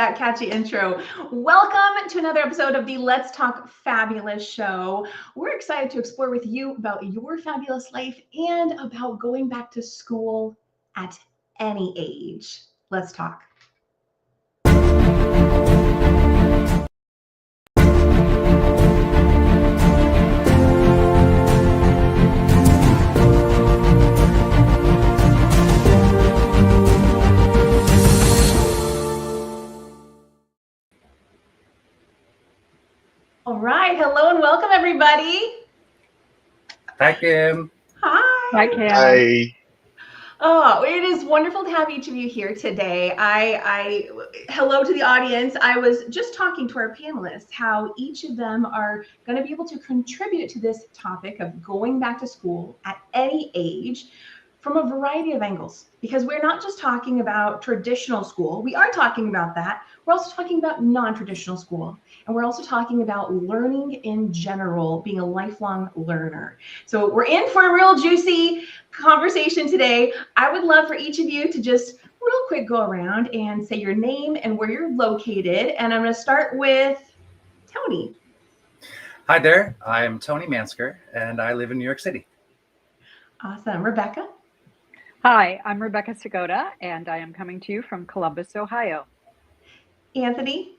that catchy intro. Welcome to another episode of the Let's Talk Fabulous show. We're excited to explore with you about your fabulous life and about going back to school at any age. Let's talk. All right. Hello and welcome, everybody. Hi, Kim. Hi. Kim. Hi. Oh, it is wonderful to have each of you here today. Hello to the audience. I was just talking to our panelists how each of them are going to be able to contribute to this topic of going back to school at any age from a variety of angles, because we're not just talking about traditional school. We are talking about that. We're also talking about non-traditional school. And we're also talking about learning in general, being a lifelong learner. So we're in for a real juicy conversation today. I would love for each of you to just real quick go around and say your name and where you're located. And I'm going to start with Tony. Hi there. I'm Tony Mansker, and I live in New York City. Awesome. Rebecca. Hi, I'm Rebecca Psigoda, and I am coming to you from Columbus, Ohio. Anthony.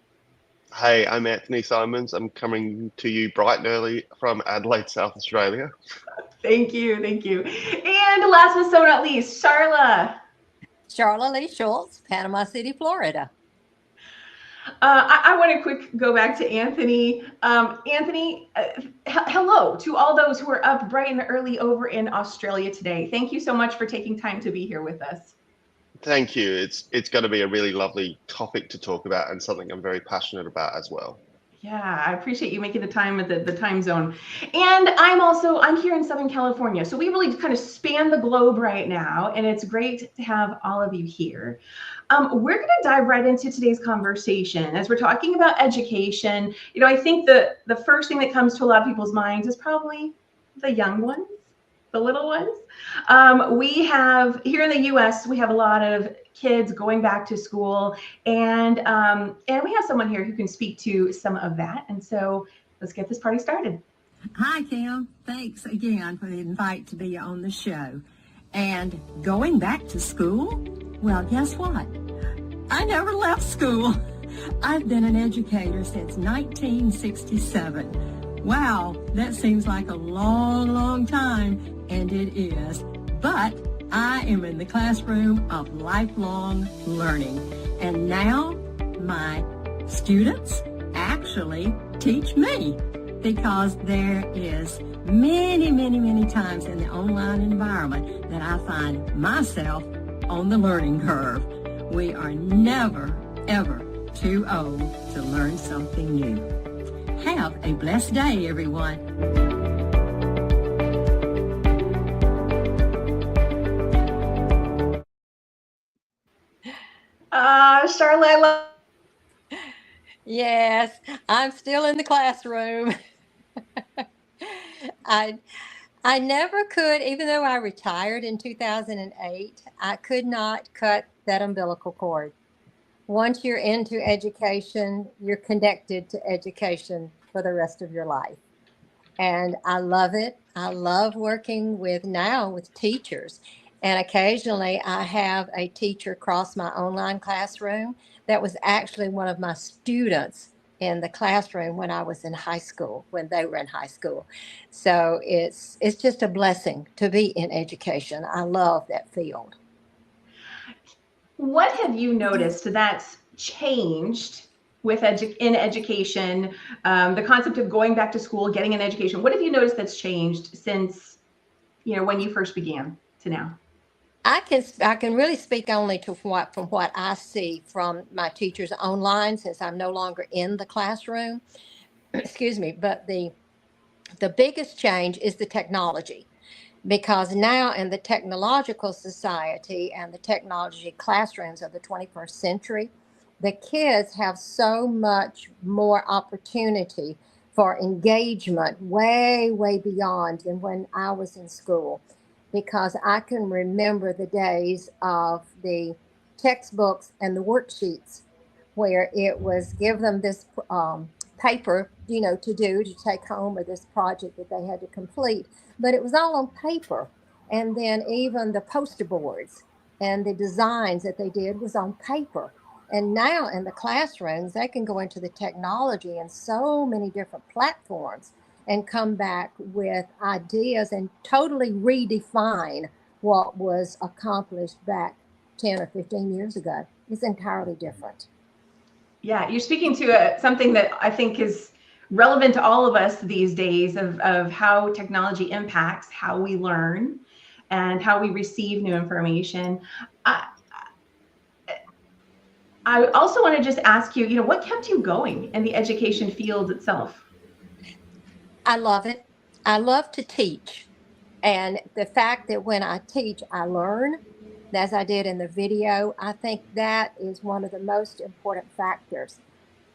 Hey, I'm Anthony Simons. I'm coming to you bright and early from Adelaide, South Australia. Thank you. Thank you. And last but so not least, Sharla. Sharla Shults, Panama City, Florida. I want to quick go back to Anthony. Anthony, hello to all those who are up bright and early over in Australia today. Thank you so much for taking time to be here with us. Thank you. It's going to be a really lovely topic to talk about and something I'm very passionate about as well. Yeah, I appreciate you making the time at the time zone. And I'm here in Southern California. So we really kind of span the globe right now. And it's great to have all of you here. We're going to dive right into today's conversation. As we're talking about education, I think the first thing that comes to a lot of people's minds is probably the young ones, the little ones. We have here in the US, we have a lot of kids going back to school, and we have someone here who can speak to some of that. And so let's get this party started. Hi, Kim. Thanks again for the invite to be on the show. And going back to school? Well, guess what? I never left school. I've been an educator since 1967. Wow, that seems like a long, long time, and it is. But I am in the classroom of lifelong learning. And now my students actually teach me, because there is many, many, many times in the online environment that I find myself on the learning curve. We are never, ever too old to learn something new. Have a blessed day, everyone. Charlotte, I love. Yes, I'm still in the classroom. I never could, even though I retired in 2008, I could not cut that umbilical cord. Once you're into education, you're connected to education for the rest of your life. And I love it. I love working with teachers. And occasionally I have a teacher cross my online classroom that was actually one of my students in the classroom when I was in high school, when they were in high school. So it's just a blessing to be in education. I love that field. What have you noticed that's changed with in education, the concept of going back to school, getting an education? What have you noticed that's changed since, when you first began to now? I can really speak only to from what I see from my teachers online, since I'm no longer in the classroom. Excuse me, but the biggest change is the technology, because now in the technological society and the technology classrooms of the 21st century, the kids have so much more opportunity for engagement, way, way beyond than when I was in school. Because I can remember the days of the textbooks and the worksheets where it was give them this paper, to take home, or this project that they had to complete, but it was all on paper. And then even the poster boards and the designs that they did was on paper. And now in the classrooms, they can go into the technology and so many different platforms and come back with ideas and totally redefine what was accomplished back 10 or 15 years ago. It's entirely different. Yeah, you're speaking to something that I think is relevant to all of us these days, of how technology impacts how we learn and how we receive new information. I also want to just ask you, what kept you going in the education field itself? I love it. I love to teach. And the fact that when I teach, I learn, as I did in the video, I think that is one of the most important factors.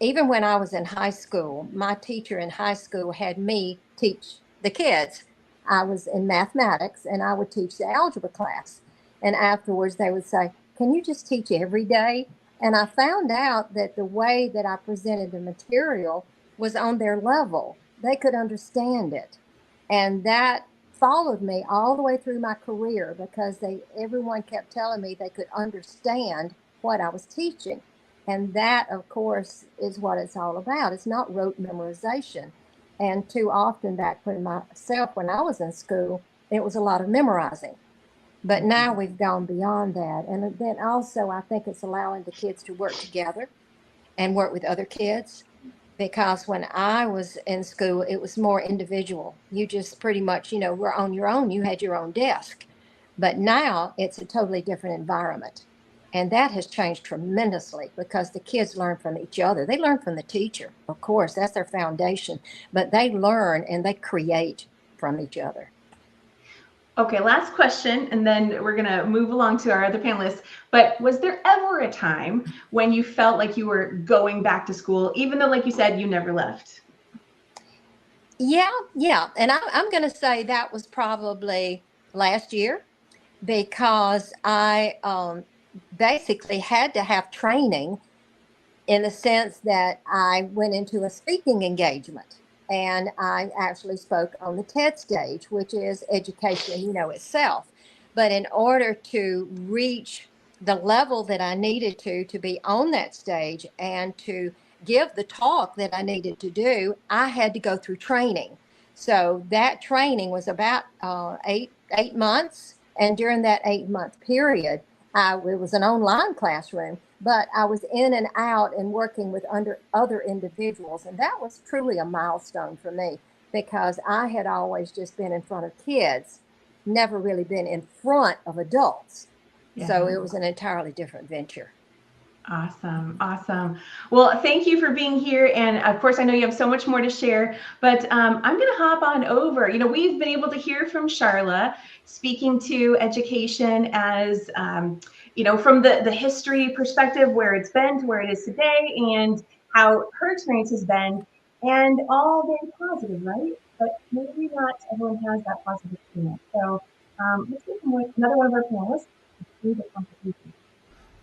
Even when I was in high school, my teacher in high school had me teach the kids. I was in mathematics and I would teach the algebra class. And afterwards they would say, "Can you just teach every day?" And I found out that the way that I presented the material was on their level. They could understand it. And that followed me all the way through my career, because everyone kept telling me they could understand what I was teaching. And that, of course, is what it's all about. It's not rote memorization. And too often back when I was in school, it was a lot of memorizing. But now we've gone beyond that. And then also, I think it's allowing the kids to work together and work with other kids. Because when I was in school, it was more individual. You just pretty much, were on your own. You had your own desk. But now it's a totally different environment. And that has changed tremendously, because the kids learn from each other. They learn from the teacher, of course, that's their foundation, but they learn and they create from each other. Okay, last question, and then we're gonna move along to our other panelists. But was there ever a time when you felt like you were going back to school, even though, like you said, you never left? Yeah. And I'm gonna say that was probably last year, because I basically had to have training, in the sense that I went into a speaking engagement and I actually spoke on the TED stage, which is education, itself. But in order to reach the level that I needed to be on that stage and to give the talk that I needed to do, I had to go through training. So that training was about 8 months. And during that 8-month period, it was an online classroom, but I was in and out and working with other individuals. And that was truly a milestone for me, because I had always just been in front of kids, never really been in front of adults. Yeah. So it was an entirely different venture. Awesome. Well, thank you for being here. And of course, I know you have so much more to share, but I'm going to hop on over. We've been able to hear from Sharla speaking to education as, from the history perspective, where it's been to where it is today, and how her experience has been, and all very positive, right? But maybe not everyone has that positive experience. So let's get another one of our panelists through the conversation.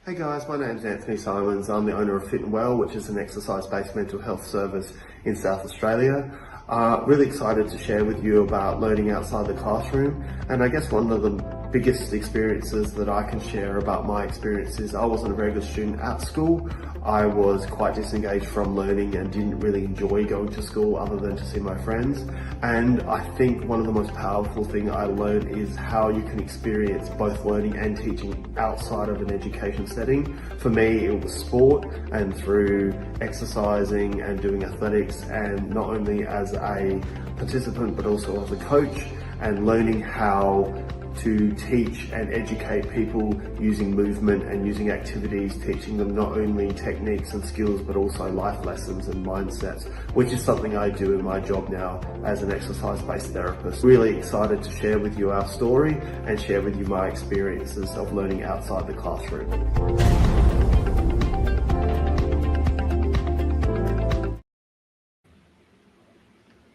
Hey guys, my name's Anthony Simons. I'm the owner of Fit and Well, which is an exercise-based mental health service in South Australia. Really excited to share with you about learning outside the classroom. And I guess one of the biggest experiences that I can share about my experiences, I wasn't a very good student at school. I was quite disengaged from learning and didn't really enjoy going to school other than to see my friends. And I think one of the most powerful things I learned is how you can experience both learning and teaching outside of an education setting. For me, it was sport, and through exercising and doing athletics, and not only as a participant but also as a coach, and learning how to teach and educate people using movement and using activities, teaching them not only techniques and skills but also life lessons and mindsets, which is something I do in my job now as an exercise-based therapist. Really excited to share with you our story and share with you my experiences of learning outside the classroom.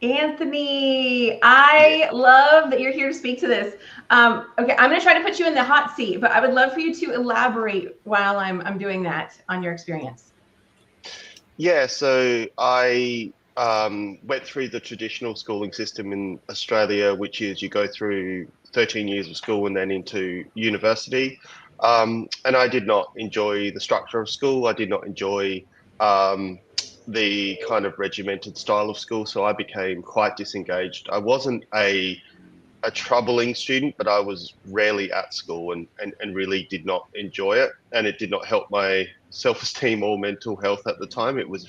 Anthony, I love that you're here to speak to this. Okay, I'm going to try to put you in the hot seat, but I would love for you to elaborate while I'm doing that on your experience. Yeah, so I went through the traditional schooling system in Australia, which is you go through 13 years of school and then into university. And I did not enjoy the structure of school. I did not enjoy um, the kind of regimented style of school, so I became quite disengaged. I wasn't a troubling student, but I was rarely at school and really did not enjoy it. And it did not help my self-esteem or mental health at the time. It was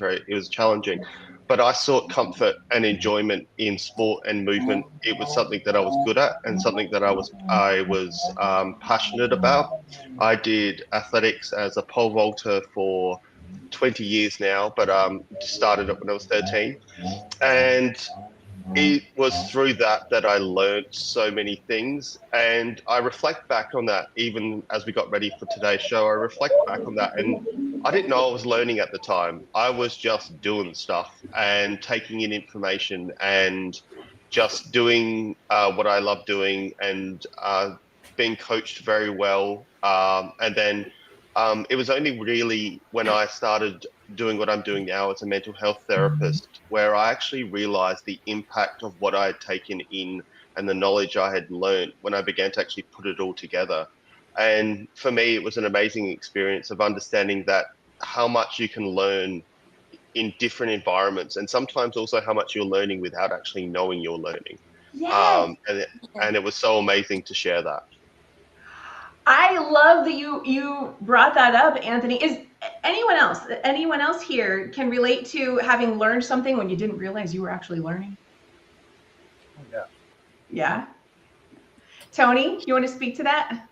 challenging. But I sought comfort and enjoyment in sport and movement. It was something that I was good at and something that I was passionate about. I did athletics as a pole vaulter for 20 years now, but started it when I was 13. And it was through that I learned so many things. And I reflect back on that, even as we got ready for today's show. I reflect back on that, and I didn't know I was learning at the time. I was just doing stuff and taking in information and just doing what I love doing, and being coached very well. And then it was only really when I started doing what I'm doing now as a mental health therapist, where I actually realized the impact of what I had taken in and the knowledge I had learned when I began to actually put it all together. And for me, it was an amazing experience of understanding that how much you can learn in different environments, and sometimes also how much you're learning without actually knowing you're learning. Yes. And it was so amazing to share that. I love that you brought that up, Anthony. Is anyone else here can relate to having learned something when you didn't realize you were actually learning? Yeah. Yeah. Tony, you want to speak to that?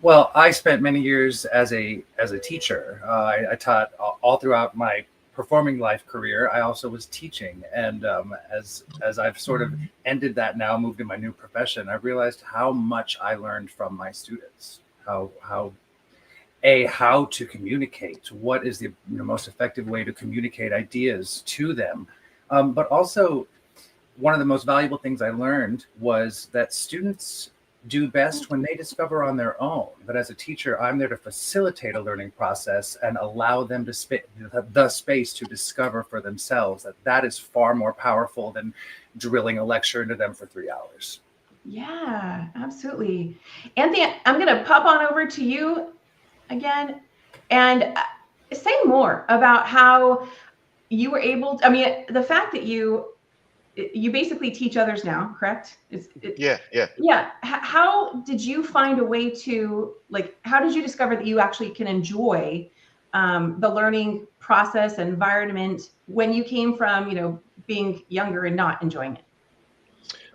Well, I spent many years as a teacher. I taught all throughout my performing life career. I also was teaching, and as I've sort of ended that now, moved to my new profession, I realized how much I learned from my students. How to communicate, what is the most effective way to communicate ideas to them, but also one of the most valuable things I learned was that students do best when they discover on their own. But as a teacher, I'm there to facilitate a learning process and allow them to the space to discover for themselves. That is far more powerful than drilling a lecture into them for 3 hours. Yeah, absolutely. Anthony, I'm going to pop on over to you again and say more about how you were able to, I mean, the fact that you basically teach others now, correct? Yeah. Yeah. How did you find a way to, how did you discover that you actually can enjoy the learning process and environment when you came from, being younger and not enjoying it?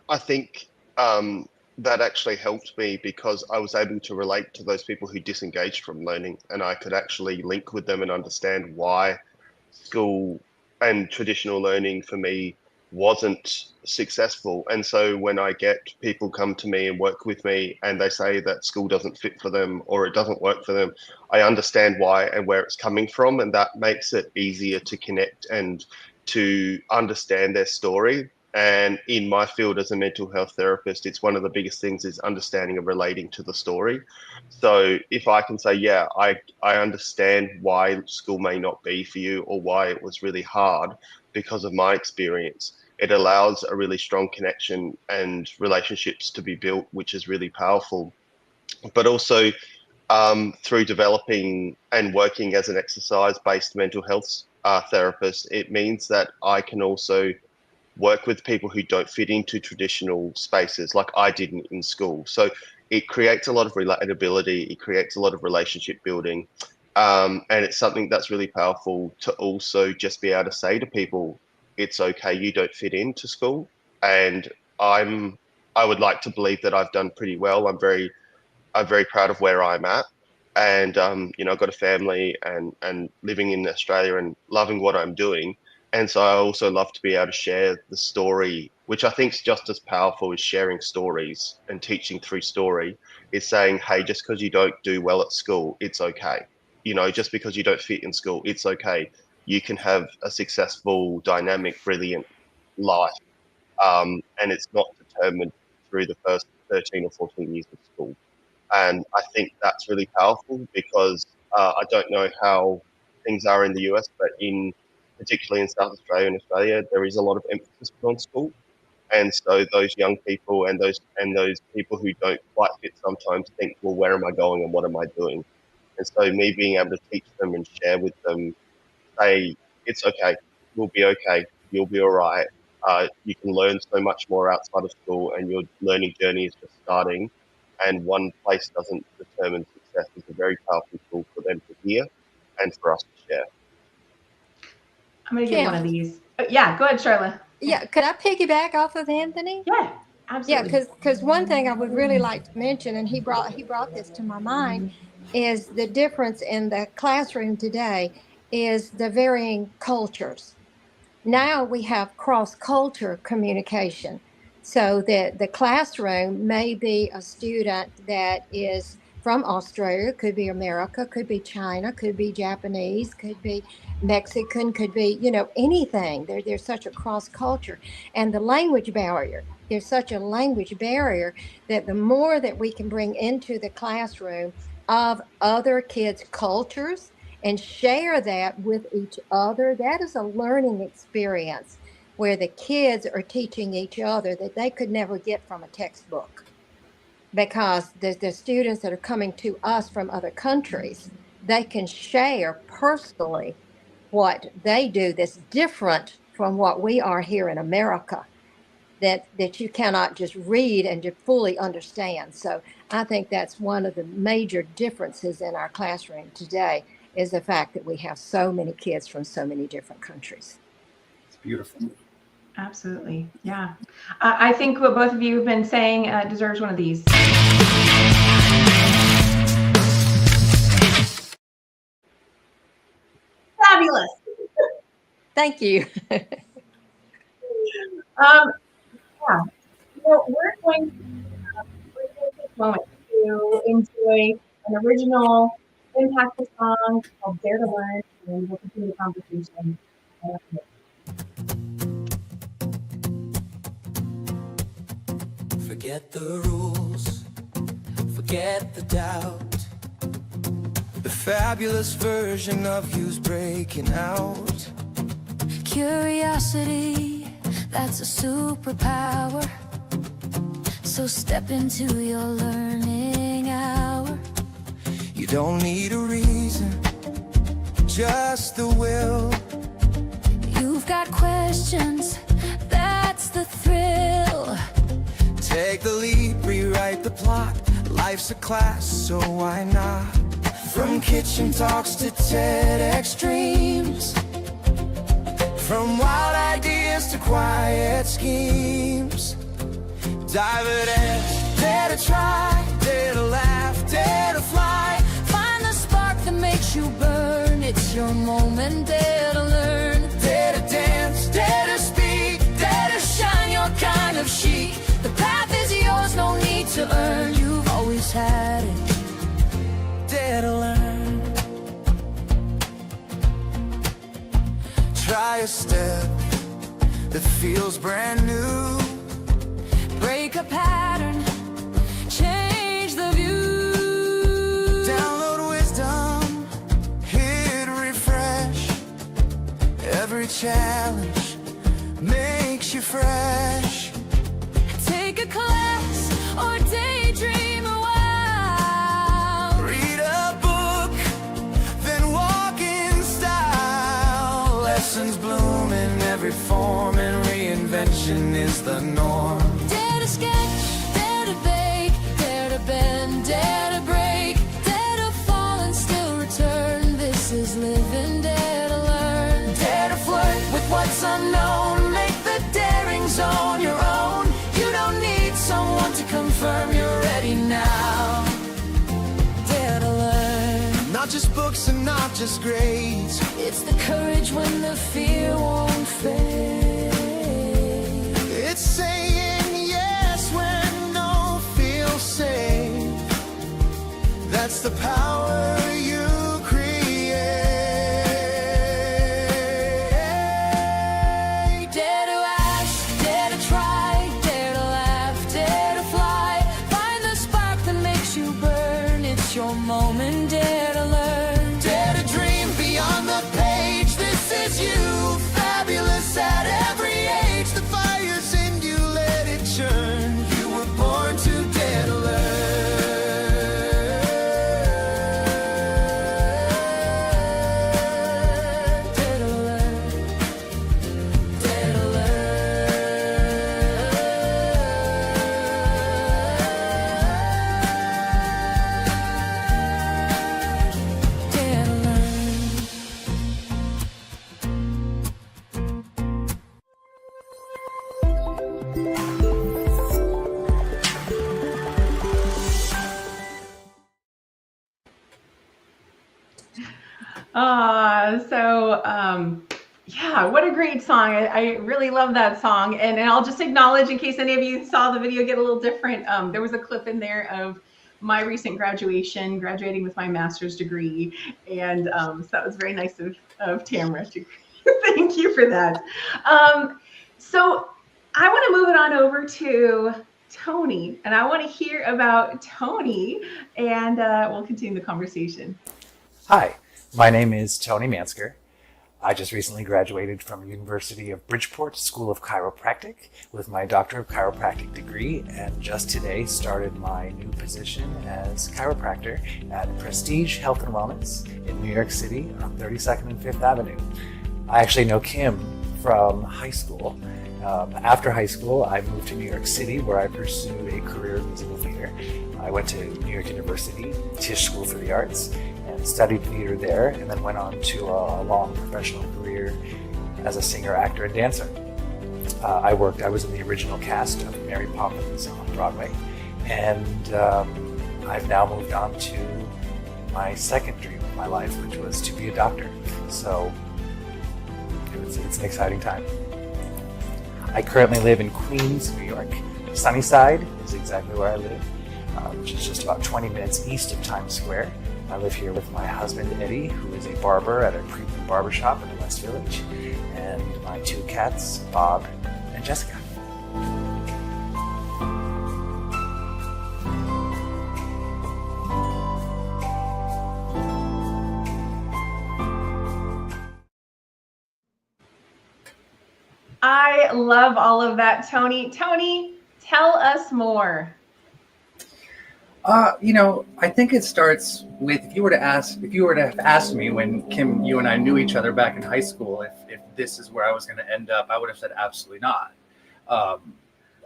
I think that actually helped me because I was able to relate to those people who disengaged from learning, and I could actually link with them and understand why school and traditional learning for me wasn't successful. And so when I get people come to me and work with me and they say that school doesn't fit for them or it doesn't work for them, I understand why and where it's coming from, and that makes it easier to connect and to understand their story. And in my field as a mental health therapist, it's one of the biggest things is understanding and relating to the story. So if I can say, yeah, I understand why school may not be for you or why it was really hard because of my experience, it allows a really strong connection and relationships to be built, which is really powerful. But also through developing and working as an exercise-based mental health therapist, it means that I can also work with people who don't fit into traditional spaces like I didn't in school. So it creates a lot of relatability, it creates a lot of relationship building. And it's something that's really powerful to also just be able to say to people, it's okay, you don't fit into school. And I would like to believe that I've done pretty well. I'm very proud of where I'm at. And I've got a family and living in Australia and loving what I'm doing. And so I also love to be able to share the story, which I think is just as powerful as sharing stories and teaching through story, is saying, hey, just because you don't do well at school, it's okay. Just because you don't fit in school, it's okay. You can have a successful, dynamic, brilliant life. And it's not determined through the first 13 or 14 years of school. And I think that's really powerful because I don't know how things are in the US, but particularly in South Australia and Australia, there is a lot of emphasis put on school. And so those young people and those people who don't quite fit sometimes think, well, where am I going and what am I doing? And so me being able to teach them and share with them, say, it's okay, we'll be okay, you'll be all right. You can learn so much more outside of school, and your learning journey is just starting. And one place doesn't determine success is a very powerful tool for them to hear and for us to share. I'm going to get one of these. Yeah, go ahead, Sharla. Yeah, could I piggyback off of Anthony? Yeah, absolutely. Yeah, because one thing I would really like to mention, and he brought this to my mind, is the difference in the classroom today is the varying cultures. Now we have cross-culture communication, so that the classroom may be a student that is from Australia, could be America, could be China, could be Japanese, could be Mexican, could be, anything. There's such a cross culture. And the language barrier, there's such a language barrier that the more that we can bring into the classroom of other kids' cultures and share that with each other, that is a learning experience where the kids are teaching each other that they could never get from a textbook. Because the students that are coming to us from other countries, they can share personally what they do that's different from what we are here in America, that you cannot just read and just fully understand. So I think that's one of the major differences in our classroom today, is the fact that we have so many kids from so many different countries. It's beautiful. Absolutely. Yeah. I think what both of you have been saying deserves one of these. Fabulous. Thank you. Yeah. Well, we're going to take a moment to enjoy an original impactful song called Dare to Learn, and we'll continue the conversation. Forget the rules, forget the doubt. The fabulous version of you's breaking out. Curiosity, that's a superpower. So step into your learning hour. You don't need a reason, just the will. You've got questions, that's the thrill. Take the leap, rewrite the plot. Life's a class, so why not? From kitchen talks to TEDx dreams, from wild ideas to quiet schemes. Dive at edge, dare to try, dare to laugh, dare to fly. Find the spark that makes you burn. It's your moment, dare to learn. Dare to dance, dare to speak, dare to shine your kind of chic. The path is yours, no need to earn. You've always had it. Dare to learn. Try a step that feels brand new. Break a pattern, change the view. Download wisdom, hit refresh. Every challenge makes you fresh. Take a class or daydream a while. Read a book, then walk in style. Lessons bloom in every form, and reinvention is the norm. Dare to sketch, dare to bake, dare to bend, dare to break, dare to fall and still return. This is living, dare to learn. Dare to flirt with what's unknown. Make the daring zone your own. You don't need someone to confirm you're ready now. Dare to learn. Not just books and not just grades. It's the courage when the fear won't fade. It's saying yes when no feels safe. That's the power you create. Dare to ask, dare to try, dare to laugh, dare to fly. Find the spark that makes you burn. It's your moment, dare to learn. Dare to dream beyond the Yeah, what a great song. I really love that song. And I'll just acknowledge, in case any of you saw the video get a little different, there was a clip in there of my recent graduating with my master's degree. And so that was very nice of Tamara to thank you for that. So I want to move it on over to Tony, and I want to hear about Tony, and we'll continue the conversation. Hi, my name is Tony Mansker. I just recently graduated from University of Bridgeport School of Chiropractic with my Doctor of Chiropractic degree, and just today started my new position as chiropractor at Prestige Health and Wellness in New York City on 32nd and 5th Avenue. I actually know Kim from high school. After high school, I moved to New York City where I pursued a career in musical theater. I went to New York University, Tisch School for the Arts, and studied theater there, and then went on to a long professional career as a singer, actor, and dancer. I was in the original cast of Mary Poppins on Broadway, and I've now moved on to my second dream of my life, which was to be a doctor. So it's an exciting time. I currently live in Queens, New York. Sunnyside is exactly where I live, which is just about 20 minutes east of Times Square. I live here with my husband, Eddie, who is a barber at a premium barbershop in the West Village, and my two cats, Bob and Jessica. I love all of that, Tony. Tony, tell us more. I think it starts with if you were to have asked me when Kim, you and I knew each other back in high school, if this is where I was going to end up, I would have said absolutely not.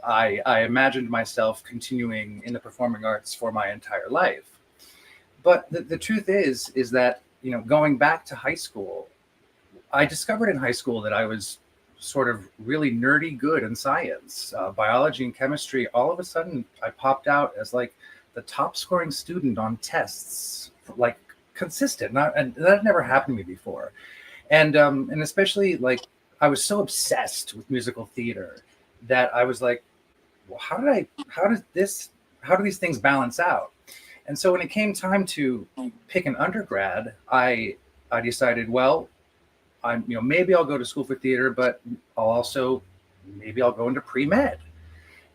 I imagined myself continuing in the performing arts for my entire life. But the truth is that, going back to high school, I discovered in high school that I was sort of really nerdy good in science, biology and chemistry. All of a sudden, I popped out as like the top scoring student on tests, like consistent. And that had never happened to me before. And especially like I was so obsessed with musical theater that I was like, well, how do these things balance out? And so when it came time to pick an undergrad, I decided, well, maybe I'll go to school for theater, but maybe I'll go into pre-med.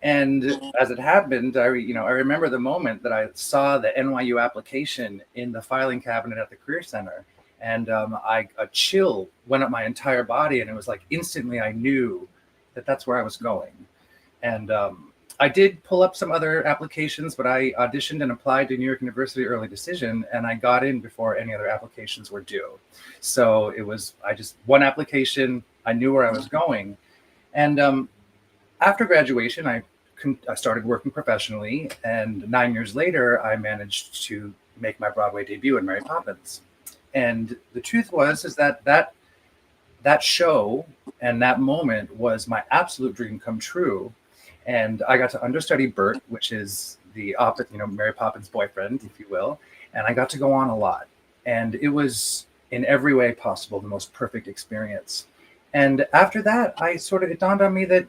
And as it happened, I remember the moment that I saw the NYU application in the filing cabinet at the Career Center, and a chill went up my entire body, and it was like instantly I knew that that's where I was going. And I did pull up some other applications, but I auditioned and applied to New York University Early Decision, and I got in before any other applications were due. So it was one application, I knew where I was going. And after graduation, I started working professionally, and 9 years later, I managed to make my Broadway debut in Mary Poppins. And the truth is that show and that moment was my absolute dream come true. And I got to understudy Bert, which is the Mary Poppins' boyfriend, if you will. And I got to go on a lot. And it was in every way possible the most perfect experience. And after that, it dawned on me that,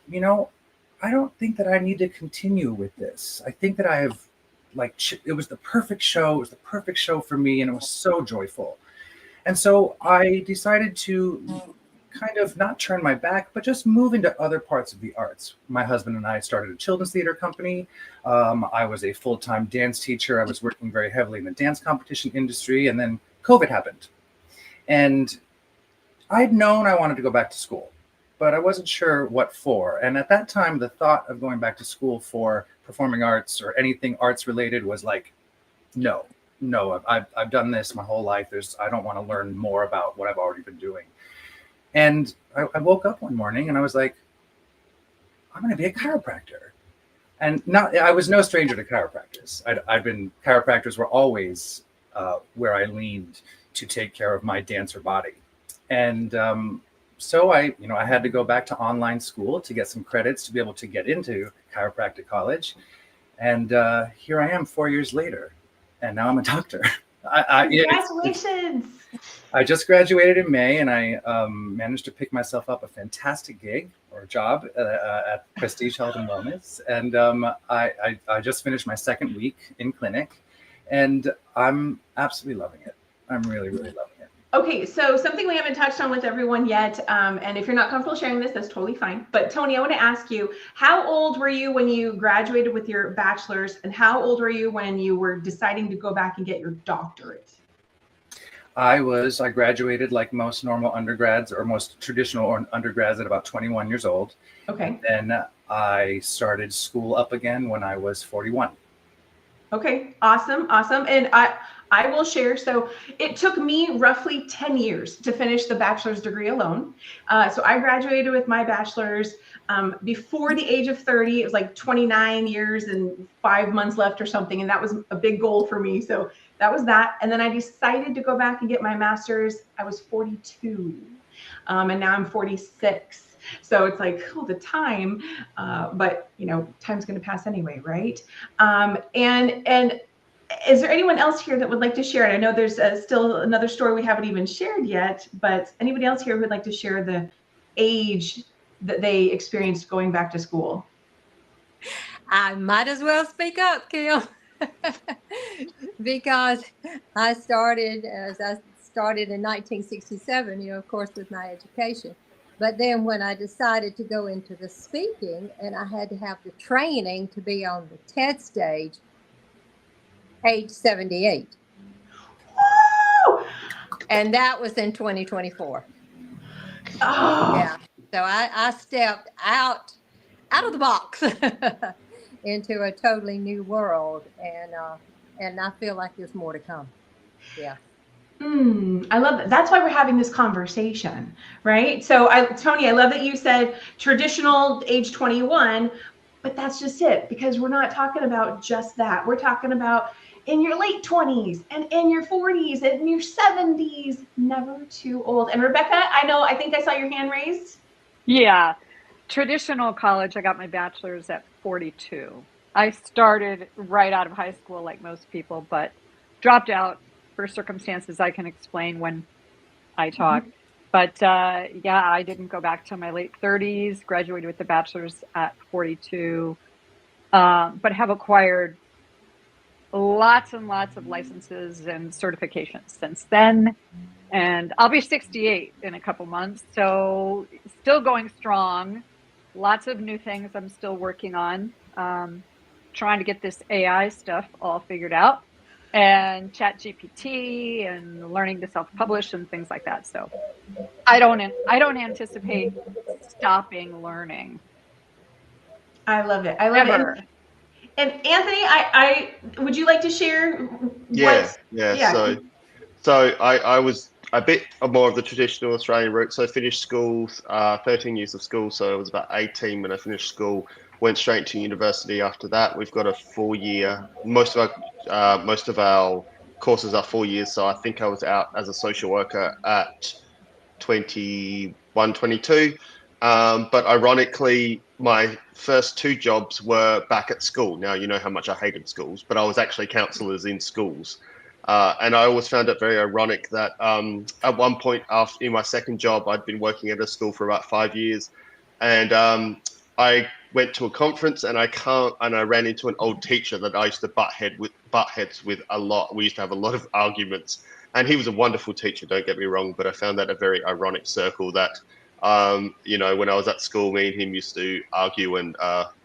I don't think that I need to continue with this. I think that I have, it was the perfect show. It was the perfect show for me, and it was so joyful. And so I decided to kind of not turn my back, but just move into other parts of the arts. My husband and I started a children's theater company. I was a full-time dance teacher. I was working very heavily in the dance competition industry, and then COVID happened. And I'd known I wanted to go back to school, but I wasn't sure what for. And at that time, the thought of going back to school for performing arts or anything arts related was like, no, I've done this my whole life. I don't want to learn more about what I've already been doing. And I woke up one morning and I was like, I'm going to be a chiropractor. And I was no stranger to chiropractors. Chiropractors were always where I leaned to take care of my dancer body. And so I had to go back to online school to get some credits to be able to get into chiropractic college. And here I am 4 years later, and now I'm a doctor. Congratulations. I just graduated in May, and I managed to pick myself up a fantastic gig or job at Prestige Health and Wellness. And I just finished my second week in clinic, and I'm absolutely loving it. I'm really, really loving it. Okay, so something we haven't touched on with everyone yet, and if you're not comfortable sharing this, that's totally fine. But Tony, I want to ask you, how old were you when you graduated with your bachelor's, and how old were you when you were deciding to go back and get your doctorate? I graduated like most normal undergrads or most traditional undergrads at about 21 years old. Okay. And then I started school up again when I was 41. Okay, awesome. And I will share. So it took me roughly 10 years to finish the bachelor's degree alone. So I graduated with my bachelor's before the age of 30. It was like 29 years and 5 months left or something. And that was a big goal for me. So that was that. And then I decided to go back and get my master's. I was 42. And now I'm 46. So it's like, oh, the time, but time's going to pass anyway, right? And is there anyone else here that would like to share it? I know there's still another story we haven't even shared yet, but anybody else here who would like to share the age that they experienced going back to school? I might as well speak up, Kim, because I started in 1967, of course, with my education. But then when I decided to go into the speaking, and I had to have the training to be on the TED stage, age 78. Woo! And that was in 2024. Oh. Yeah. So I stepped out of the box into a totally new world, and I feel like there's more to come. Yeah. I love that. That's why we're having this conversation, right? So Tony, I love that you said traditional age 21, but that's just it, because we're not talking about just that. We're talking about in your late 20s and in your 40s and in your 70s, never too old. And Rebecca, I think I saw your hand raised. Yeah. Traditional college, I got my bachelor's at 42. I started right out of high school like most people, but dropped out for circumstances I can explain when I talk. But I didn't go back till my late 30s, graduated with the bachelor's at 42, but have acquired lots and lots of licenses and certifications since then. And I'll be 68 in a couple months, so still going strong. Lots of new things I'm still working on, trying to get this AI stuff all figured out, and ChatGPT, and learning to self-publish and things like that. So I don't anticipate stopping learning. I love it. I love Ever. it. And Anthony, I would you like to share? Yeah. So I was a bit more of the traditional Australian route. So I finished school, 13 years of school. So I was about 18 when I finished school. Went straight to university after that. We've got a 4-year. Most of our courses are 4 years. So I think I was out as a social worker at 21, 22. But ironically, my first 2 jobs were back at school. Now, you know how much I hated schools, but I was actually counsellors in schools. And I always found it very ironic that at one point in my second job, I'd been working at a school for about 5 years. And I went to a conference and I ran into an old teacher that I used to butt heads with a lot. We used to have a lot of arguments. And he was a wonderful teacher, don't get me wrong, but I found that a very ironic circle that when I was at school, me and him used to argue and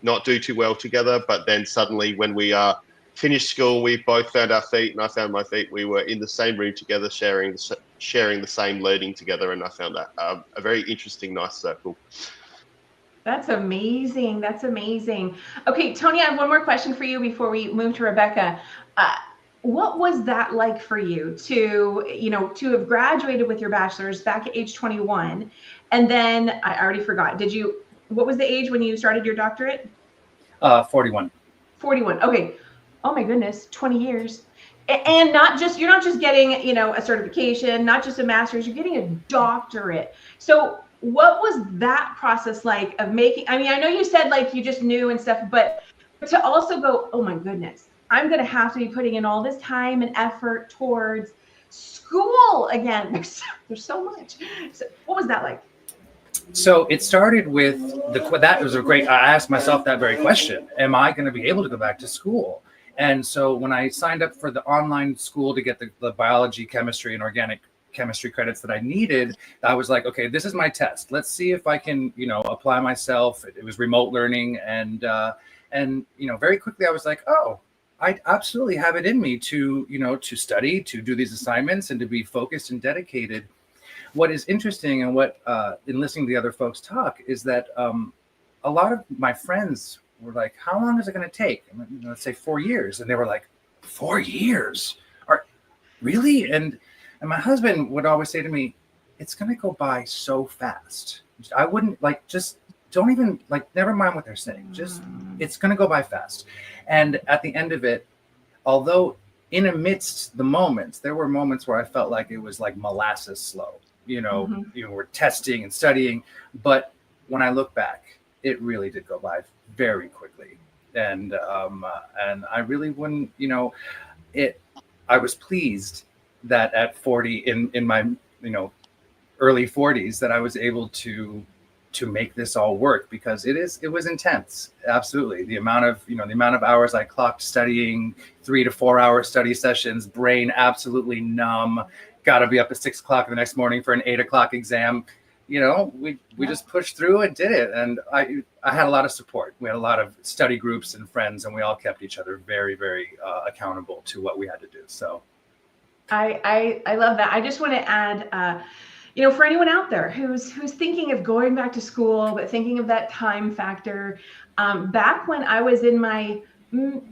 not do too well together. But then suddenly when we finished school, we both found our feet and I found my feet. We were in the same room together, sharing the same learning together. And I found that a very interesting, nice circle. That's amazing. That's amazing. Okay, Tony, I have one more question for you before we move to Rebecca. What was that like for you to have graduated with your bachelor's back at age 21? And then I already forgot. What was the age when you started your doctorate? 41. 41. Okay. Oh my goodness, 20 years. And you're not just getting, a certification, not just a master's, you're getting a doctorate. So what was that process like of making, I know you said like you just knew and stuff, but to also go, oh my goodness, I'm going to have to be putting in all this time and effort towards school again. There's so much. So what was that like? So it started with that was a great, I asked myself that very question. Am I going to be able to go back to school? And so when I signed up for the online school to get the biology, chemistry, and organic chemistry credits that I needed, I was like, okay, this is my test. Let's see if I can, apply myself. It was remote learning. And very quickly I was like, oh, I absolutely have it in me to study, to do these assignments, and to be focused and dedicated. What is interesting, and what in listening to the other folks talk, is that a lot of my friends were like, how long is it going to take? Let's say 4 years. And they were like, 4 years? Really? And my husband would always say to me, it's going to go by so fast. I wouldn't just don't even never mind what they're saying. Just, it's going to go by fast. And at the end of it, although in amidst the moments, there were moments where I felt like it was like molasses slow, we're testing and studying. But when I look back, it really did go by very quickly. And I really wouldn't, I was pleased that at 40 in my, early 40s, that I was able to make this all work, because it was intense. Absolutely. The amount of hours I clocked studying, 3 to 4 hour study sessions, brain absolutely numb, got to be up at 6 o'clock the next morning for an 8 o'clock exam. We just pushed through and did it. And I had a lot of support. We had a lot of study groups and friends, and we all kept each other very, very accountable to what we had to do. So I love that. I just want to add, for anyone out there who's thinking of going back to school, but thinking of that time factor, back when I was in my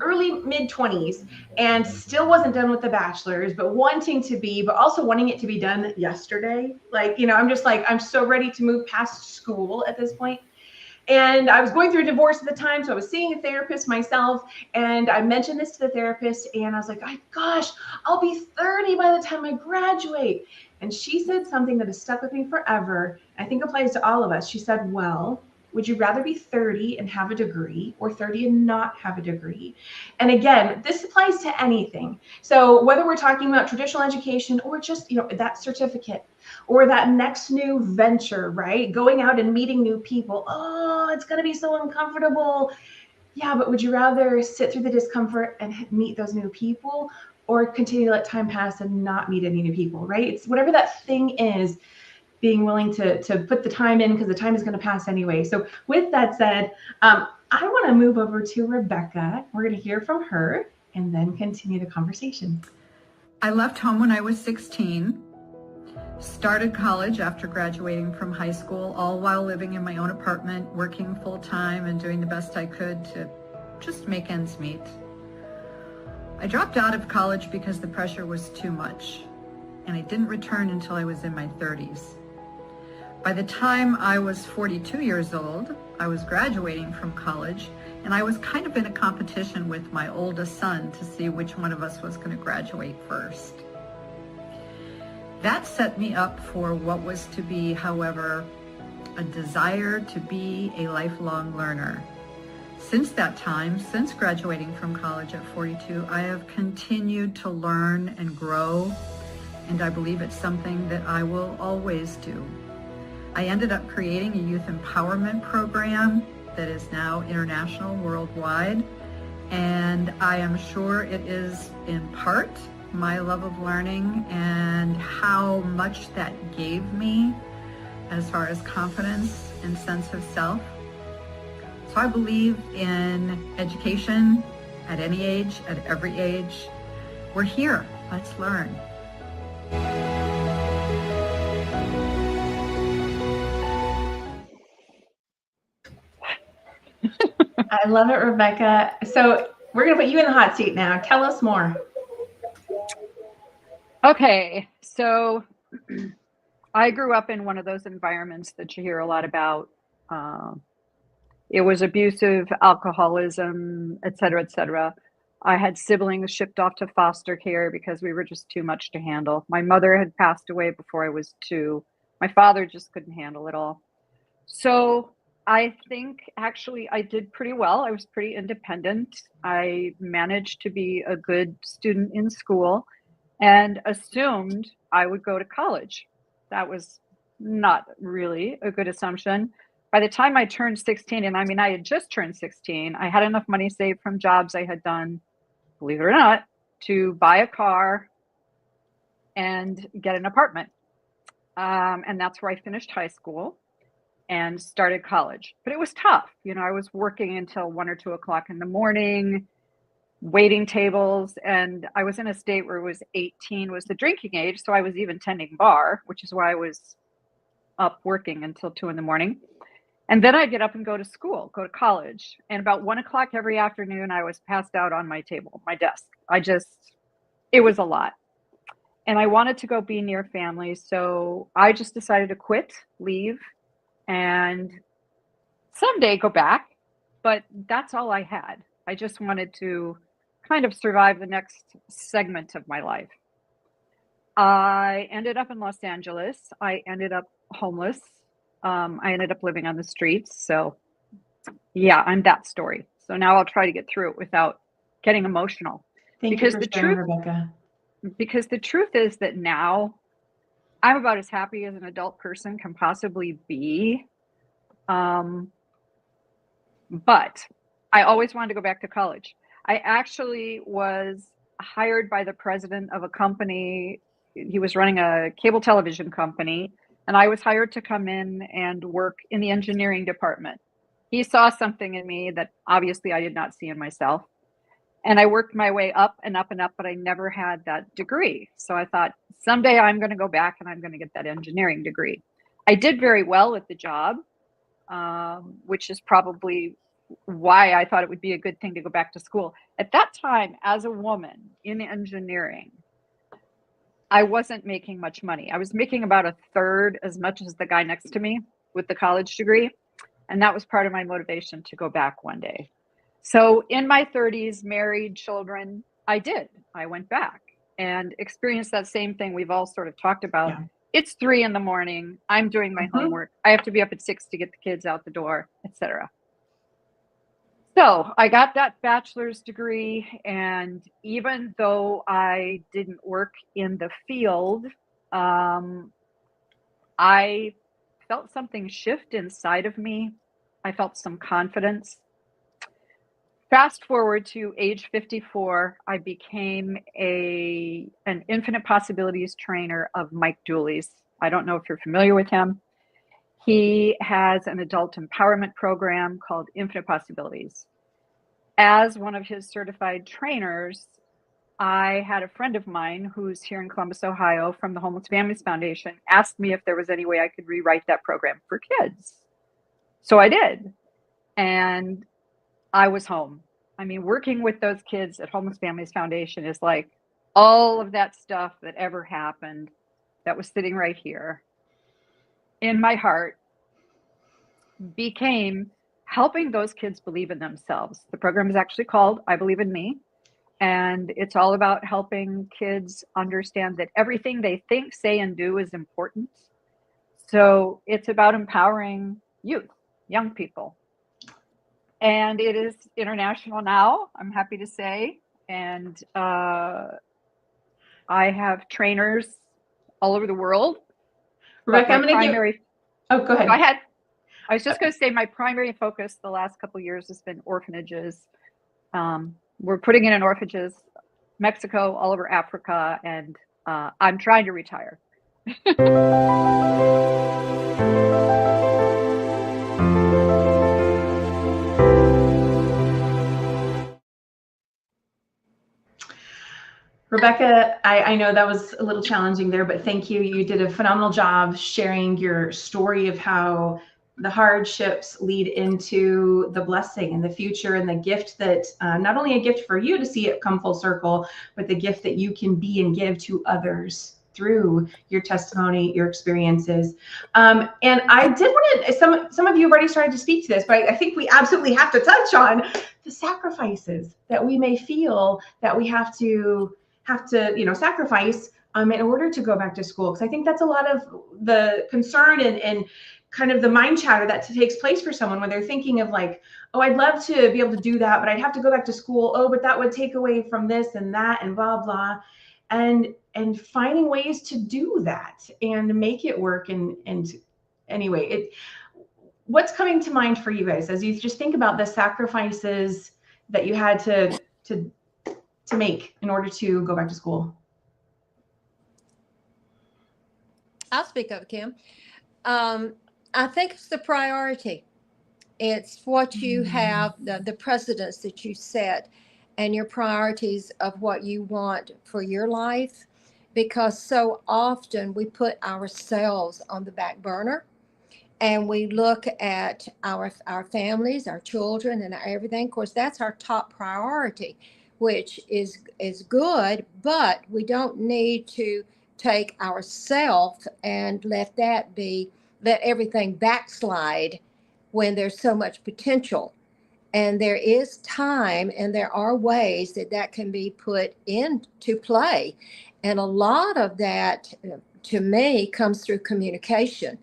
early mid-20s and still wasn't done with the bachelor's, but wanting to be, but also wanting it to be done yesterday. I'm just like, I'm so ready to move past school at this point. And I was going through a divorce at the time, so I was seeing a therapist myself, and I mentioned this to the therapist, and I was like, gosh, I'll be 30 by the time I graduate. And she said something that has stuck with me forever. I think applies to all of us. She said, well, would you rather be 30 and have a degree, or 30 and not have a degree? And again, this applies to anything. So whether we're talking about traditional education, or just, that certificate, or that next new venture, right? Going out and meeting new people. Oh, it's going to be so uncomfortable. Yeah, but would you rather sit through the discomfort and meet those new people, or continue to let time pass and not meet any new people, right? It's whatever that thing is, being willing to put the time in, because the time is going to pass anyway. So with that said, I want to move over to Rebecca. We're going to hear from her and then continue the conversation. I left home when I was 16, started college after graduating from high school, all while living in my own apartment, working full time and doing the best I could to just make ends meet. I dropped out of college because the pressure was too much, and I didn't return until I was in my 30s. By the time I was 42 years old, I was graduating from college, and I was kind of in a competition with my oldest son to see which one of us was going to graduate first. That set me up for what was to be, however, a desire to be a lifelong learner. Since that time, since graduating from college at 42, I have continued to learn and grow, and I believe it's something that I will always do. I ended up creating a youth empowerment program that is now international, worldwide, and I am sure it is in part my love of learning and how much that gave me as far as confidence and sense of self. So I believe in education at any age, at every age. We're here, let's learn. I love it, Rebecca. So we're going to put you in the hot seat now. Tell us more. Okay, so I grew up in one of those environments that you hear a lot about. It was abusive, alcoholism, et cetera, et cetera. I had siblings shipped off to foster care because we were just too much to handle. My mother had passed away before I was 2. My father just couldn't handle it all. So I think actually I did pretty well. I was pretty independent. I managed to be a good student in school and assumed I would go to college. That was not really a good assumption. By the time I turned 16, and I mean, I had just turned 16, I had enough money saved from jobs I had done, believe it or not, to buy a car and get an apartment. And that's where I finished high school and started college. But it was tough. You know, I was working until 1 or 2 o'clock in the morning, waiting tables, and I was in a state where it was 18 was the drinking age, so I was even tending bar, which is why I was up working until 2 in the morning. And then I'd get up and go to school, go to college. And about 1 o'clock every afternoon, I was passed out on my table, my desk. It was a lot. And I wanted to go be near family, so I just decided to quit, leave, and someday go back. But that's all I had. I just wanted to kind of survive the next segment of my life. I ended up in Los Angeles. I ended up homeless. I ended up living on the streets. So yeah, I'm that story. So now I'll try to get through it without getting emotional. Thank you for sharing, Rebecca. Because the truth is that now I'm about as happy as an adult person can possibly be. But I always wanted to go back to college. I actually was hired by the president of a company. He was running a cable television company, and I was hired to come in and work in the engineering department. He saw something in me that obviously I did not see in myself. And I worked my way up and up and up, but I never had that degree. So I thought someday I'm going to go back and I'm going to get that engineering degree. I did very well at the job, which is probably why I thought it would be a good thing to go back to school. At that time, as a woman in engineering, I wasn't making much money. I was making about a third as much as the guy next to me with the college degree. And that was part of my motivation to go back one day. So in my 30s, married, children, I went back and experienced that same thing we've all sort of talked about. Yeah. It's 3 in the morning. I'm doing my homework. I have to be up at 6 to get the kids out the door, etc. So I got that bachelor's degree, and even though I didn't work in the field, I felt something shift inside of me. I felt some confidence. Fast forward to age 54, I became an infinite possibilities trainer of Mike Dooley's. I don't know if you're familiar with him. He has an adult empowerment program called Infinite Possibilities. As one of his certified trainers, I had a friend of mine who's here in Columbus, Ohio, from the Homeless Families Foundation, asked me if there was any way I could rewrite that program for kids. So I did. And I was home. I mean, working with those kids at Homeless Families Foundation is like all of that stuff that ever happened that was sitting right here in my heart became helping those kids believe in themselves. The program is actually called I Believe in Me. And it's all about helping kids understand that everything they think, say, and do is important. So it's about empowering youth, young people. And it is international now, I'm happy to say. And I have trainers all over the world. Rebecca, I'm going to give... Oh, go ahead. Go ahead. I was just going to say my primary focus the last couple of years has been orphanages. We're putting in orphanages, Mexico, all over Africa, and I'm trying to retire. Rebecca, I know that was a little challenging there, but thank you. You did a phenomenal job sharing your story of how the hardships lead into the blessing and the future and the gift that not only a gift for you to see it come full circle, but the gift that you can be and give to others through your testimony, your experiences. And I did want to, some of you have already started to speak to this, but I think we absolutely have to touch on the sacrifices that we may feel that we have to sacrifice in order to go back to school. Because I think that's a lot of the concern and kind of the mind chatter that takes place for someone when they're thinking of like, oh, I'd love to be able to do that, but I'd have to go back to school. Oh, but that would take away from this and that and blah, blah. And finding ways to do that and make it work. And anyway, what's coming to mind for you guys as you just think about the sacrifices that you had to make in order to go back to school? I'll speak up, Kim. I think it's the priority. It's what you have, the precedents that you set and your priorities of what you want for your life. Because so often we put ourselves on the back burner and we look at our families, our children, and everything. Of course, that's our top priority, which is good, but we don't need to take ourselves and let everything backslide when there's so much potential. And there is time and there are ways that can be put into play. And a lot of that, to me, comes through communication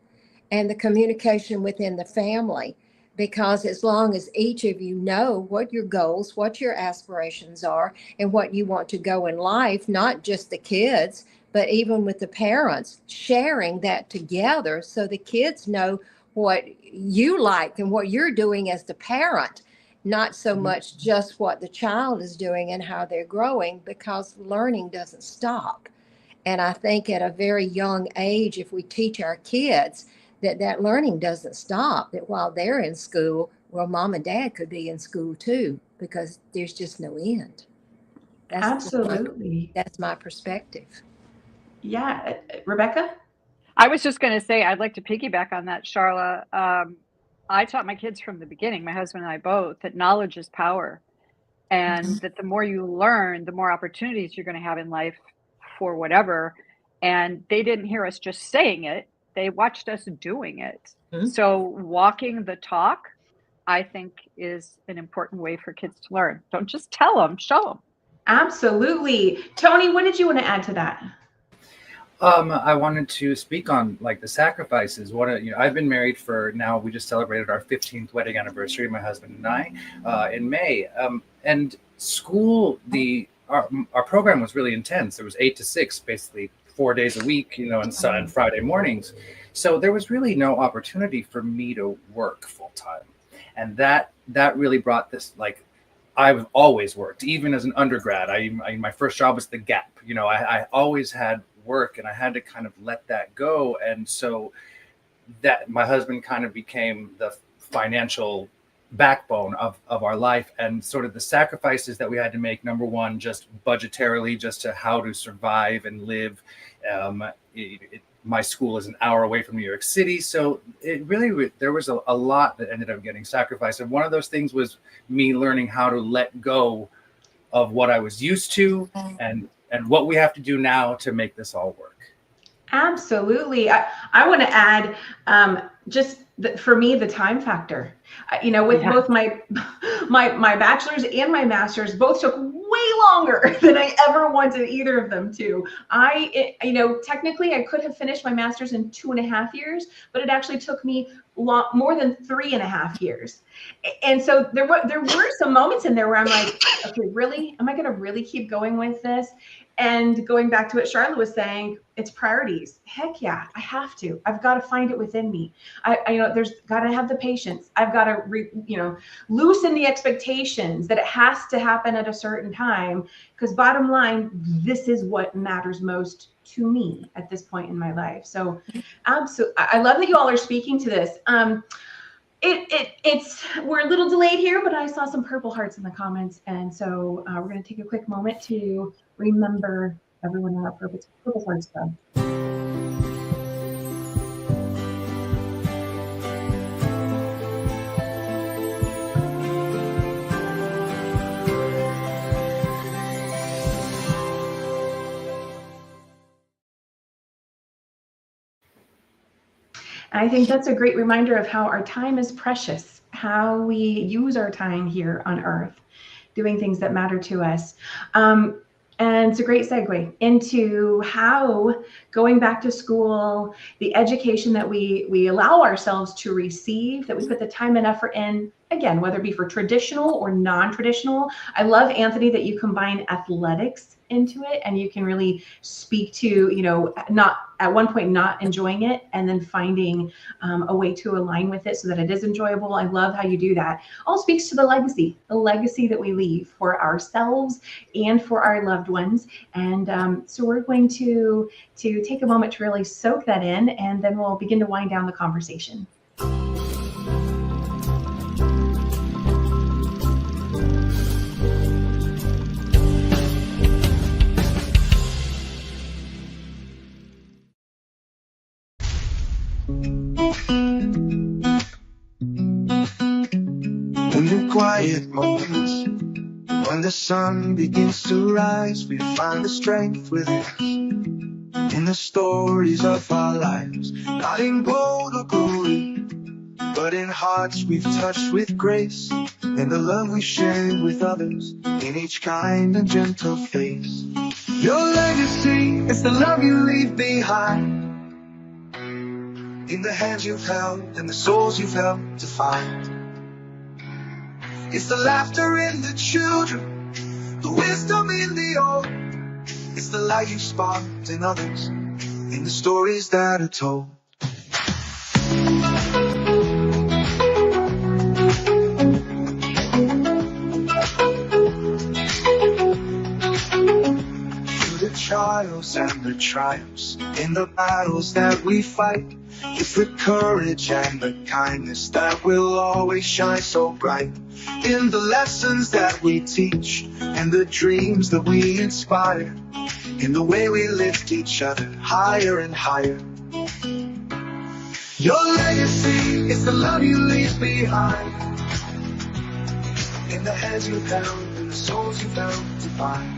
and the communication within the family. Because as long as each of you know what your goals, what your aspirations are, and what you want to go in life, not just the kids, but even with the parents, sharing that together so the kids know what you like and what you're doing as the parent, not so much just what the child is doing and how they're growing, because learning doesn't stop. And I think at a very young age, if we teach our kids that learning doesn't stop, that while they're in school, well, mom and dad could be in school too, because there's just no end. Absolutely. That's my perspective. Yeah. Rebecca? I was just going to say, I'd like to piggyback on that, Sharla. I taught my kids from the beginning, my husband and I both, that knowledge is power. And that the more you learn, the more opportunities you're going to have in life for whatever. And they didn't hear us just saying it. They watched us doing it. So walking the talk, I think, is an important way for kids to learn. Don't just tell them, show them. Absolutely. Tony, what did you want to add to that? I wanted to speak on like the sacrifices. I've been married for now. We just celebrated our 15th wedding anniversary, my husband and I, in May. And school, our program was really intense. It was 8 to 6, basically 4 days a week, and Friday mornings. So there was really no opportunity for me to work full time, and that really brought this like. I've always worked, even as an undergrad. My first job was the Gap. I always had work, and I had to kind of let that go. And so that my husband kind of became the financial backbone of our life, and sort of the sacrifices that we had to make. Number one, just budgetarily, just to how to survive and live. My school is an hour away from New York City. So it really, there was a lot that ended up getting sacrificed. And one of those things was me learning how to let go of what I was used to and what we have to do now to make this all work. Absolutely. I want to add for me, the time factor, with both my bachelor's and my master's both took way longer than I ever wanted either of them to. Technically I could have finished my master's in 2.5 years, but it actually took me more than 3.5 years. And so there were some moments in there where I'm like, okay, really? Am I going to really keep going with this? And going back to what Sharla was saying, it's priorities. Heck yeah, I have to. I've got to find it within me. There's got to have the patience. I've got to, loosen the expectations that it has to happen at a certain time. Because bottom line, this is what matters most to me at this point in my life. So, absolutely, I love that you all are speaking to this. We're a little delayed here, but I saw some purple hearts in the comments, and so we're going to take a quick moment to remember everyone in our purple hearts club. I think that's a great reminder of how our time is precious, how we use our time here on Earth, doing things that matter to us. And And it's a great segue into how going back to school, the education that we allow ourselves to receive, that we put the time and effort in, again, whether it be for traditional or non-traditional. I love, Anthony, that you combine athletics into it, and you can really speak to, not at one point not enjoying it and then finding a way to align with it so that it is enjoyable. I love how you do that. All speaks to the legacy that we leave for ourselves and for our loved ones. And so we're going to take a moment to really soak that in, and then we'll begin to wind down the conversation. In the quiet moments, when the sun begins to rise, we find the strength within us. In the stories of our lives, not in gold or glory, but in hearts we've touched with grace, in the love we share with others, in each kind and gentle face. Your legacy is the love you leave behind, in the hands you've held and the souls you've helped to find. It's the laughter in the children, the wisdom in the old. It's the light you sparked in others, in the stories that are told. Through the trials and the triumphs, in the battles that we fight, it's the courage and the kindness that will always shine so bright. In the lessons that we teach and the dreams that we inspire, in the way we lift each other higher and higher. Your legacy is the love you leave behind, in the hands you've held and the souls you've helped to find.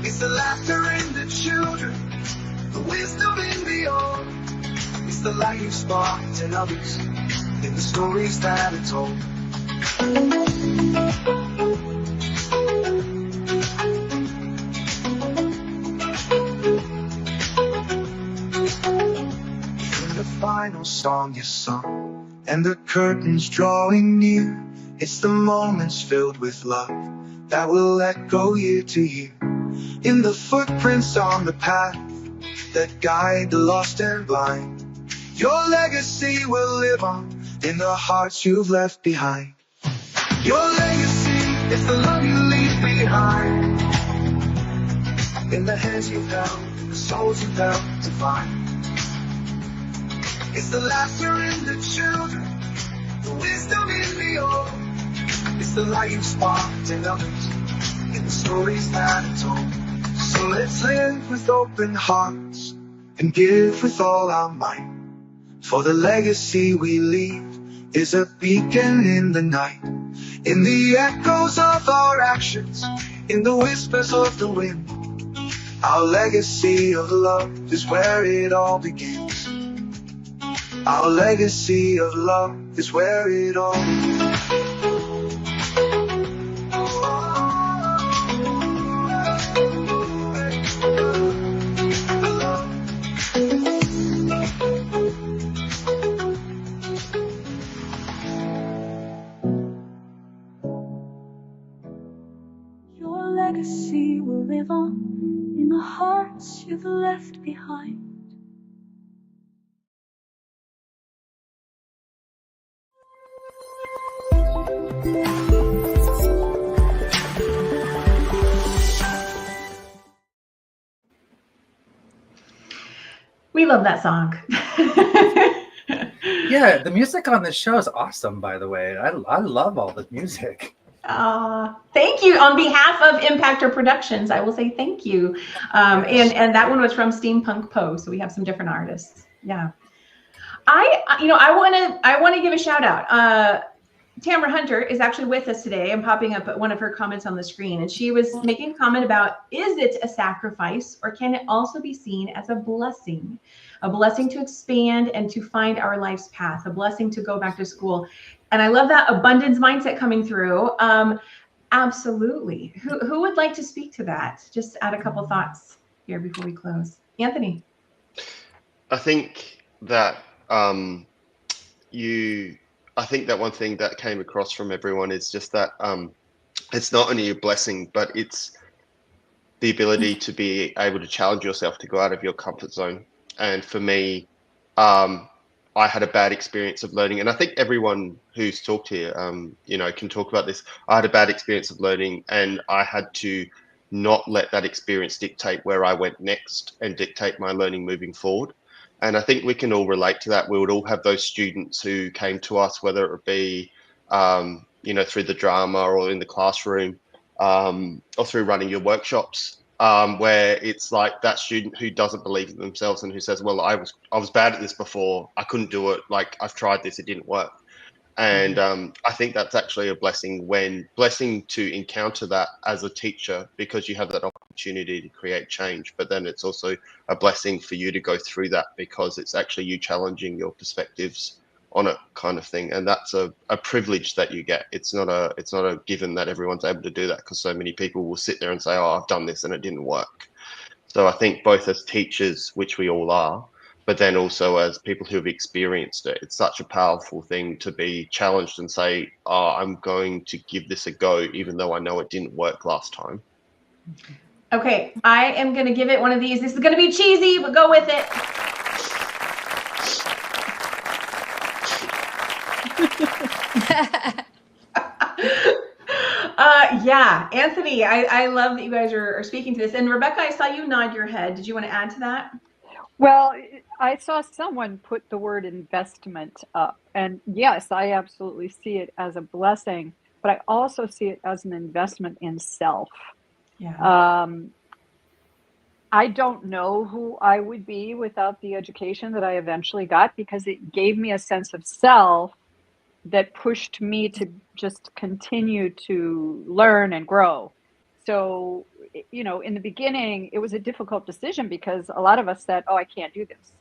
It's the laughter in the children, the wisdom in the old. It's the light you sparked in others, in the stories that are told. In the final song you sung, and the curtains drawing near, it's the moments filled with love that will echo year to year. In the footprints on the path that guide the lost and blind, your legacy will live on in the hearts you've left behind. Your legacy is the love you leave behind, in the hands you've held, the souls you've helped to find. It's the laughter in the children, the wisdom in the old. It's the light you sparked in others, in the stories that are told. So let's live with open hearts and give with all our might, for the legacy we leave is a beacon in the night, in the echoes of our actions, in the whispers of the wind. Our legacy of love is where it all begins. Our legacy of love is where it all begins. Legacy will live on in the hearts you've left behind. We love that song. Yeah, the music on this show is awesome, by the way. I love all the music. Thank you. On behalf of Impactor Productions, I will say thank you. And that one was from Steampunk Poe, so we have some different artists. Yeah. I want to give a shout out. Tamara Hunter is actually with us today. I'm popping up one of her comments on the screen, and she was making a comment about, is it a sacrifice, or can it also be seen as a blessing to expand and to find our life's path, a blessing to go back to school? And I love that abundance mindset coming through. Absolutely. Who would like to speak to that? Just add a couple thoughts here before we close. Anthony. I think that I think that one thing that came across from everyone is just that it's not only a blessing, but it's the ability to be able to challenge yourself to go out of your comfort zone. And for me, I had a bad experience of learning, and I think everyone who's talked here, can talk about this. I had a bad experience of learning, and I had to not let that experience dictate where I went next and dictate my learning moving forward. And I think we can all relate to that. We would all have those students who came to us, whether it be, through the drama or in the classroom, or through running your workshops, where it's like that student who doesn't believe in themselves and who says, well, I was bad at this before, I couldn't do it, like I've tried this, it didn't work. And I think that's actually a blessing to encounter that as a teacher, because you have that opportunity to create change. But then it's also a blessing for you to go through that, because it's actually you challenging your perspectives on it, kind of thing. And that's a privilege that you get. It's not a given that everyone's able to do that, because so many people will sit there and say, oh, I've done this and it didn't work. So I think both as teachers, which we all are, but then also as people who have experienced it, it's such a powerful thing to be challenged and say, oh, I'm going to give this a go, even though I know it didn't work last time. Okay, I am going to give it one of these. This is going to be cheesy, but go with it. Yeah, Anthony, I love that you guys are speaking to this. And Rebecca, I saw you nod your head. Did you want to add to that? Well, I saw someone put the word investment up. And yes, I absolutely see it as a blessing, but I also see it as an investment in self. Yeah. I don't know who I would be without the education that I eventually got, because it gave me a sense of self that pushed me to just continue to learn and grow. So, in the beginning, it was a difficult decision, because a lot of us said, oh, I can't do this.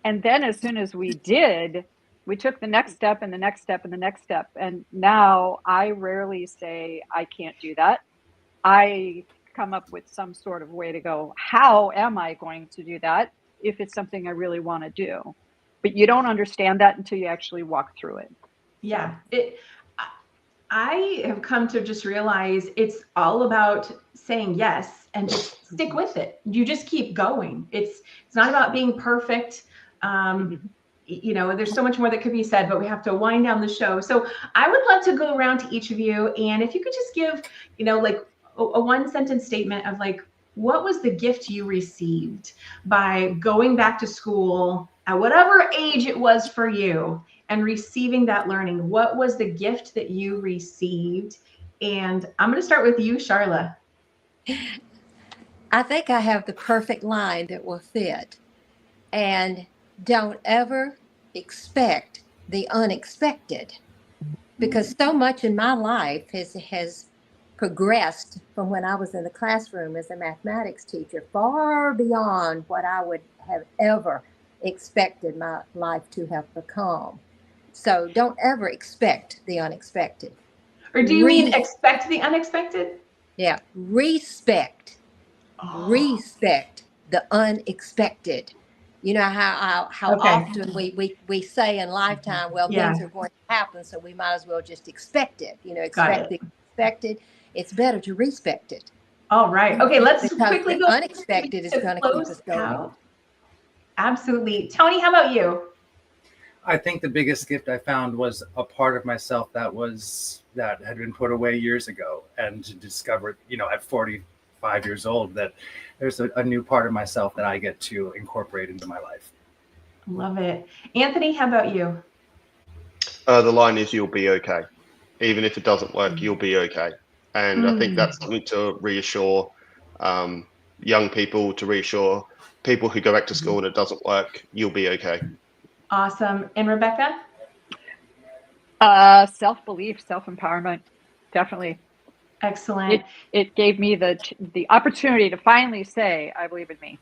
And then as soon as we did, we took the next step and the next step and the next step. And now I rarely say, I can't do that. I come up with some sort of way to go, how am I going to do that if it's something I really want to do? But you don't understand that until you actually walk through it. Yeah. I have come to just realize it's all about saying yes and just stick with it. You just keep going. It's not about being perfect. There's so much more that could be said, but we have to wind down the show. So I would love to go around to each of you, and if you could just give, like a one sentence statement of like, what was the gift you received by going back to school at whatever age it was for you and receiving that learning? What was the gift that you received? And I'm going to start with you, Sharla. I think I have the perfect line that will fit. And don't ever expect the unexpected, because so much in my life has progressed from when I was in the classroom as a mathematics teacher, far beyond what I would have ever expected my life to have become. So don't ever expect the unexpected. Or do you mean expect the unexpected? Yeah, respect. Oh. Respect the unexpected. You know how okay. Often we say in lifetime, well, things are going to happen, so we might as well just expect it. Expect the unexpected. It's better to respect it. All right. Okay, let's quickly go. Unexpected is going to keep us going. Out. Absolutely. Tony, how about you? I think the biggest gift I found was a part of myself that had been put away years ago, and to discover, at 45 years old, that there's a new part of myself that I get to incorporate into my life. Love it. Anthony, how about you? The line is, you'll be okay. Even if it doesn't work, you'll be okay. And I think that's something to reassure young people, to reassure people who go back to school and it doesn't work, you'll be okay. Awesome. And Rebecca? Self-belief, self-empowerment, definitely. Excellent. It gave me the opportunity to finally say, I believe in me.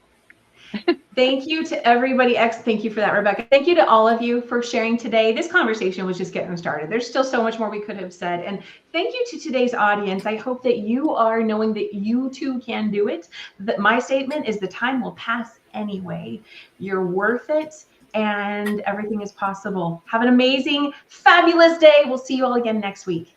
Thank you to everybody. Thank you for that, Rebecca. Thank you to all of you for sharing today. This conversation was just getting started. There's still so much more we could have said. And thank you to today's audience. I hope that you are knowing that you too can do it. That my statement is the time will pass anyway. You're worth it and everything is possible. Have an amazing, fabulous day. We'll see you all again next week.